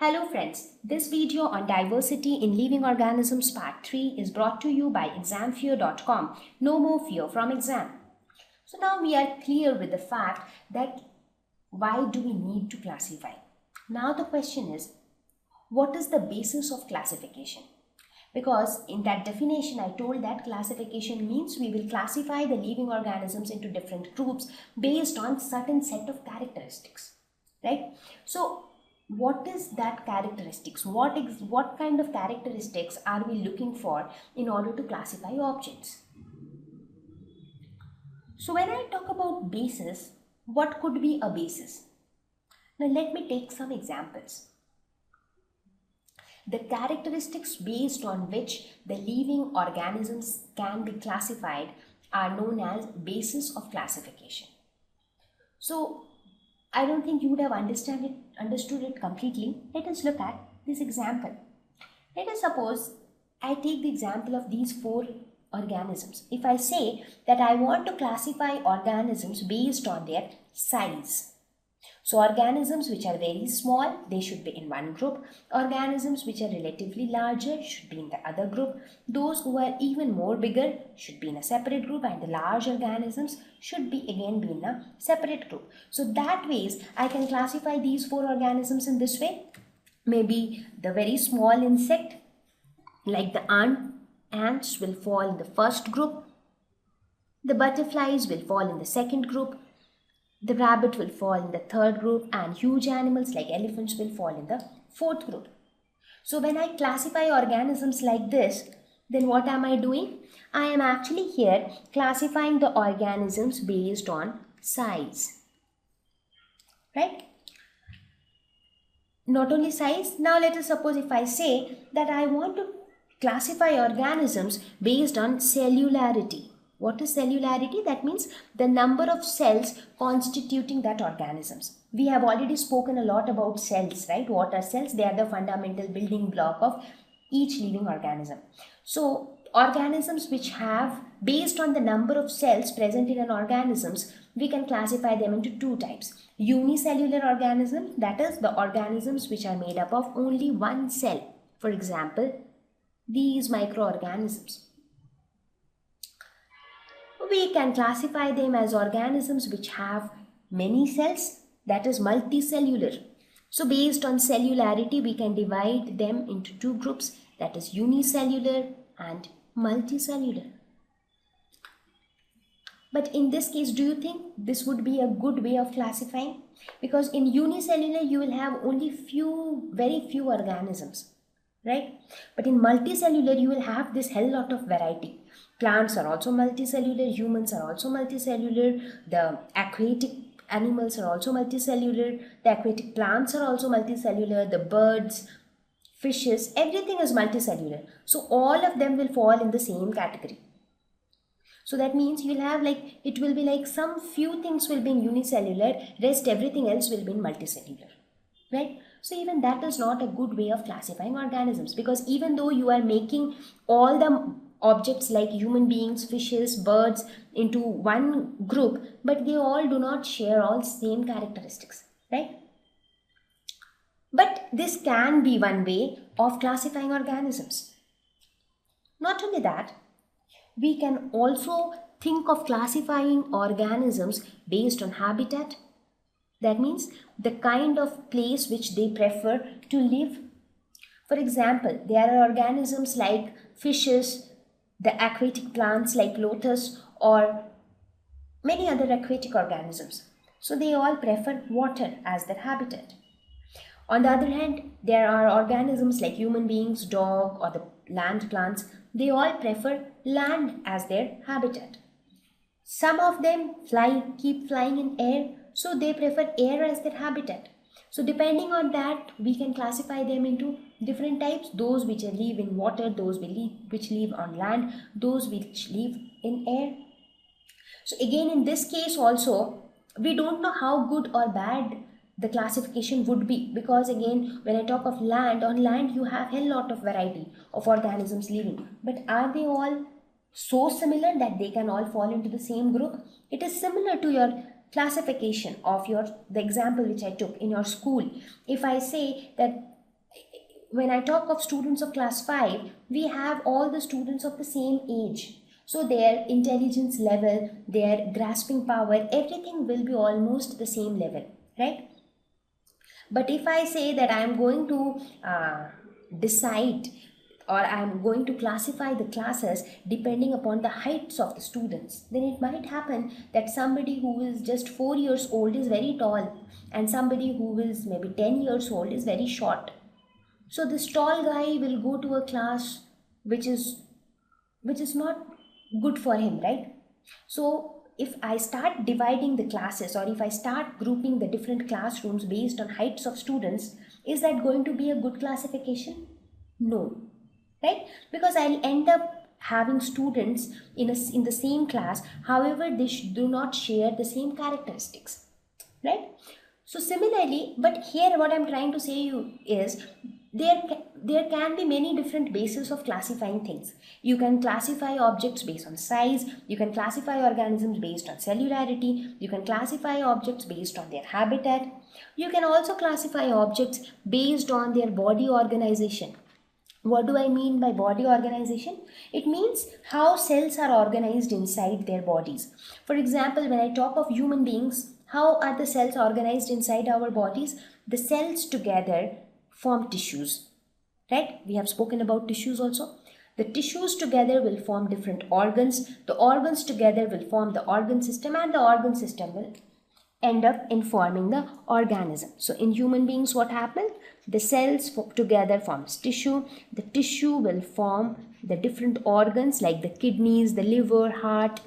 Hello friends, this video on diversity in living organisms part 3 is brought to you by examfear.com. No more fear from exam. So now we are clear with the fact that why do we need to classify? Now the question is, what is the basis of classification? Because in that definition I told that classification means we will classify the living organisms into different groups based on certain set of characteristics, right? So what is that characteristics? What kind of characteristics are we looking for in order to classify objects? So when I talk about basis, what could be a basis? Now let me take some examples. The characteristics based on which the living organisms can be classified are known as basis of classification. So I don't think you would have understood it completely. Let us look at this example. Let us suppose I take the example of these 4 organisms. If I say that I want to classify organisms based on their size. So organisms which are very small, they should be in one group. Organisms which are relatively larger should be in the other group. Those who are even more bigger should be in a separate group, and the large organisms should be again in a separate group. So that ways I can classify these 4 organisms in this way. Maybe the very small insect like the ants will fall in the first group. The butterflies will fall in the second group. The rabbit will fall in the third group, and huge animals like elephants will fall in the fourth group. So when I classify organisms like this, then what am I doing? I am actually here classifying the organisms based on size. Right? Not only size, now let us suppose if I say that I want to classify organisms based on cellularity. What is cellularity? That means the number of cells constituting that organisms. We have already spoken a lot about cells, right? What are cells? They are the fundamental building block of each living organism. So organisms which have, based on the number of cells present in an organisms, we can classify them into 2 types. Unicellular organisms, that is the organisms which are made up of only one cell. For example, these microorganisms. We can classify them as organisms which have many cells, that is multicellular. So based on cellularity, we can divide them into 2 groups, that is unicellular and multicellular. But in this case, do you think this would be a good way of classifying? Because in unicellular, you will have only very few organisms, right? But in multicellular, you will have this hell lot of variety. Plants are also multicellular, humans are also multicellular, the aquatic animals are also multicellular, the aquatic plants are also multicellular, the birds, fishes, everything is multicellular. So all of them will fall in the same category. So that means you'll have it will be like some few things will be in unicellular, rest everything else will be in multicellular, right? So even that is not a good way of classifying organisms, because even though you are making all the objects like human beings, fishes, birds into one group, but they all do not share all same characteristics, right? But this can be one way of classifying organisms. Not only that, we can also think of classifying organisms based on habitat. That means the kind of place which they prefer to live. For example, there are organisms like fishes, the aquatic plants like lotus, or many other aquatic organisms. So they all prefer water as their habitat. On the other hand, there are organisms like human beings, dog, or the land plants. They all prefer land as their habitat. Some of them keep flying in air, so they prefer air as their habitat. So depending on that, we can classify them into different types. Those which live in water, those which live on land, those which live in air. So again, in this case also, we don't know how good or bad the classification would be, because again, when I talk of land, on land you have a lot of variety of organisms living. But are they all so similar that they can all fall into the same group? It is similar to your classification of the example which I took in your school. If I say that when I talk of students of class 5, we have all the students of the same age. So their intelligence level, their grasping power, everything will be almost the same level, right? But if I say that I am going to decide, or I am going to classify the classes depending upon the heights of the students, then it might happen that somebody who is just 4 years old is very tall, and somebody who is maybe 10 years old is very short. So this tall guy will go to a class which is not good for him, right? So if I start dividing the classes, or if I start grouping the different classrooms based on heights of students, is that going to be a good classification? No, right? Because I'll end up having students in the same class, however they do not share the same characteristics, right? So similarly, but here what I'm trying to say you is there can be many different bases of classifying things. You can classify objects based on size, you can classify organisms based on cellularity, you can classify objects based on their habitat, you can also classify objects based on their body organization. What do I mean by body organization? It means how cells are organized inside their bodies. For example, when I talk of human beings, how are the cells organized inside our bodies? The cells together form tissues, right? We have spoken about tissues also. The tissues together will form different organs. The organs together will form the organ system, and the organ system will end up in forming the organism. So in human beings, what happens? The cells together forms tissue. The tissue will form the different organs like the kidneys, the liver, heart.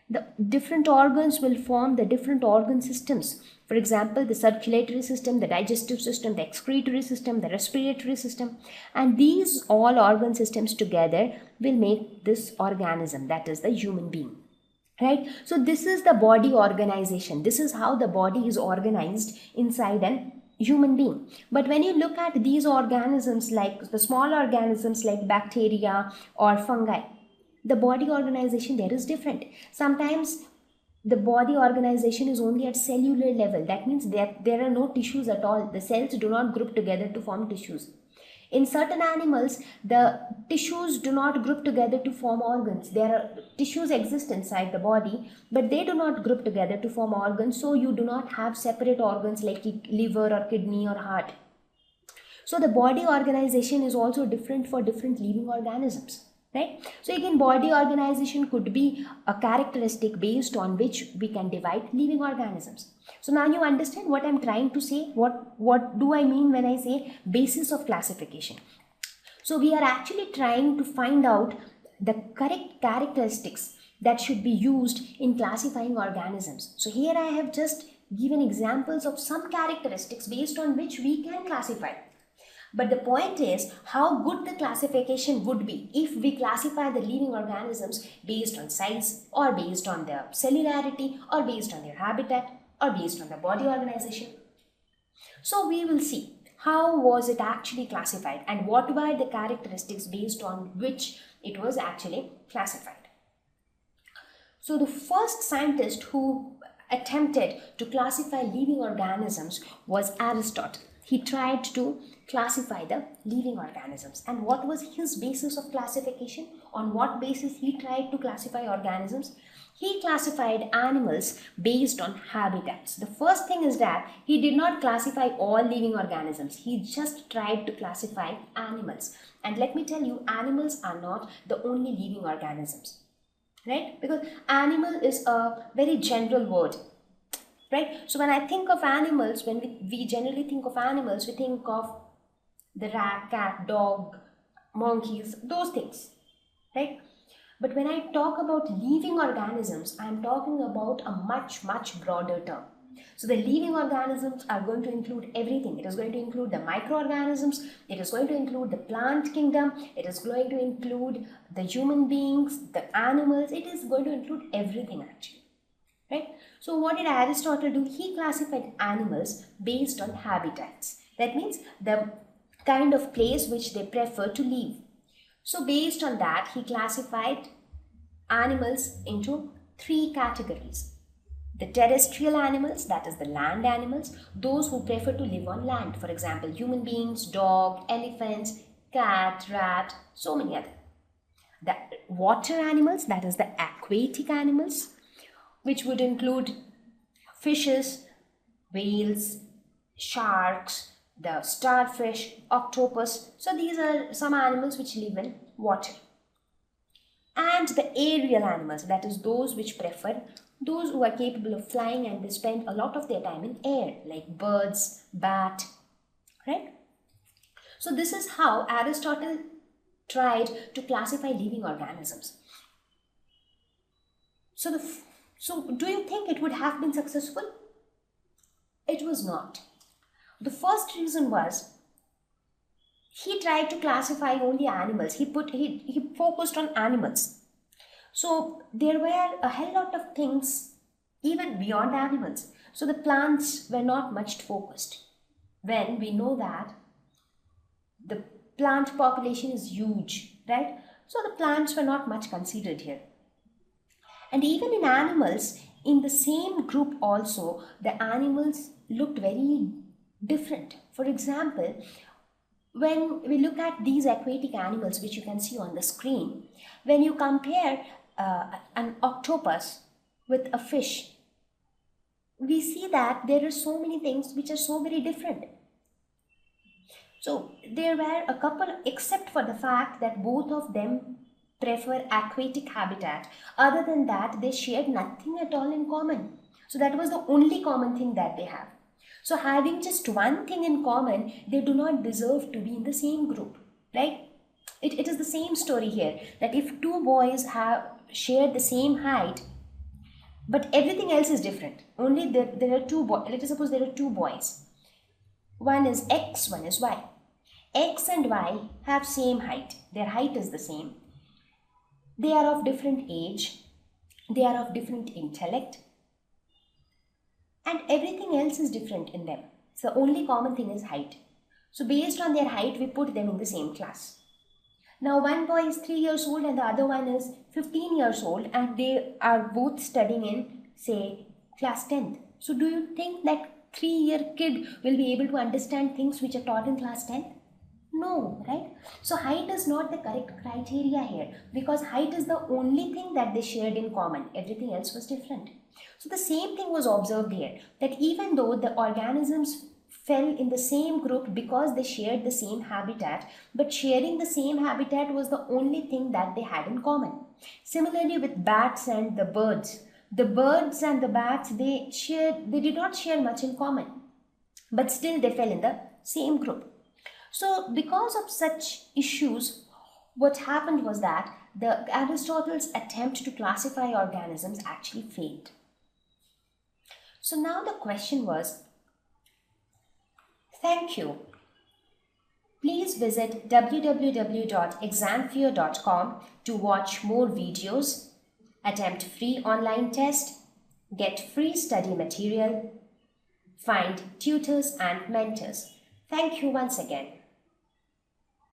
The different organs will form the different organ systems. For example, the circulatory system, the digestive system, the excretory system, the respiratory system. And these all organ systems together will make this organism, that is the human being. Right? So this is the body organization. This is how the body is organized inside an human being. But when you look at these organisms, like the small organisms like bacteria or fungi, the body organization there is different. Sometimes the body organization is only at cellular level. That means that there are no tissues at all. The cells do not group together to form tissues. In certain animals, the tissues do not group together to form organs. There are tissues exist inside the body, but they do not group together to form organs. So you do not have separate organs like liver or kidney or heart. So the body organization is also different for different living organisms. Right? So again, body organization could be a characteristic based on which we can divide living organisms. So now you understand what I'm trying to say. What do I mean when I say basis of classification? So we are actually trying to find out the correct characteristics that should be used in classifying organisms. So here I have just given examples of some characteristics based on which we can classify. But the point is how good the classification would be if we classify the living organisms based on size, or based on their cellularity, or based on their habitat, or based on the body organization. So we will see how was it actually classified and what were the characteristics based on which it was actually classified. So the first scientist who attempted to classify living organisms was Aristotle. He tried to classify the living organisms. And what was his basis of classification? On what basis he tried to classify organisms? He classified animals based on habitats. The first thing is that he did not classify all living organisms. He just tried to classify animals. And let me tell you, animals are not the only living organisms. Right? Because animal is a very general word. Right? So when I think of animals, when we generally think of animals, we think of the rat, cat, dog, monkeys, those things, right? But when I talk about living organisms, I am talking about a much, much broader term. So the living organisms are going to include everything. It is going to include the microorganisms, it is going to include the plant kingdom, it is going to include the human beings, the animals, it is going to include everything actually, right? So what did Aristotle do? He classified animals based on habitats. That means the kind of place which they prefer to live. So based on that, he classified animals into three categories. The terrestrial animals, that is the land animals, those who prefer to live on land. For example, human beings, dog, elephants, cat, rat, so many other. The water animals, that is the aquatic animals, which would include fishes, whales, sharks, the starfish, octopus. So these are some animals which live in water. And the aerial animals, that is those which prefer, those who are capable of flying and they spend a lot of their time in air, like birds, bat, right? So this is how Aristotle tried to classify living organisms. So do you think it would have been successful? It was not. The first reason was he tried to classify only animals. He focused on animals. So there were a hell lot of things even beyond animals. So the plants were not much focused. When we know that the plant population is huge, right? So the plants were not much considered here. And even in animals, in the same group also, the animals looked very different. For example, when we look at these aquatic animals, which you can see on the screen, when you compare an octopus with a fish, we see that there are so many things which are so very different. So there were a couple, except for the fact that both of them prefer aquatic habitat. Other than that, they shared nothing at all in common. So that was the only common thing that they have. So having just one thing in common, they do not deserve to be in the same group, right? It is the same story here, that if two boys have shared the same height, but everything else is different. Only there are two boys. Let us suppose there are two boys. One is X, one is Y. X and Y have same height. Their height is the same. They are of different age. They are of different intellect. And everything else is different in them. So the only common thing is height. So based on their height, we put them in the same class. Now one boy is 3 years old and the other one is 15 years old, and they are both studying in, say, class 10th. So do you think that 3-year kid will be able to understand things which are taught in class 10th? No, right? So height is not the correct criteria here, because height is the only thing that they shared in common. Everything else was different. So the same thing was observed here, that even though the organisms fell in the same group because they shared the same habitat, but sharing the same habitat was the only thing that they had in common. Similarly with bats and the birds. The birds and the bats, they did not share much in common, but still they fell in the same group. So because of such issues, what happened was that Aristotle's attempt to classify organisms actually failed. So now the question was, thank you. Please visit www.examfear.com to watch more videos, attempt free online test, get free study material, find tutors and mentors. Thank you once again.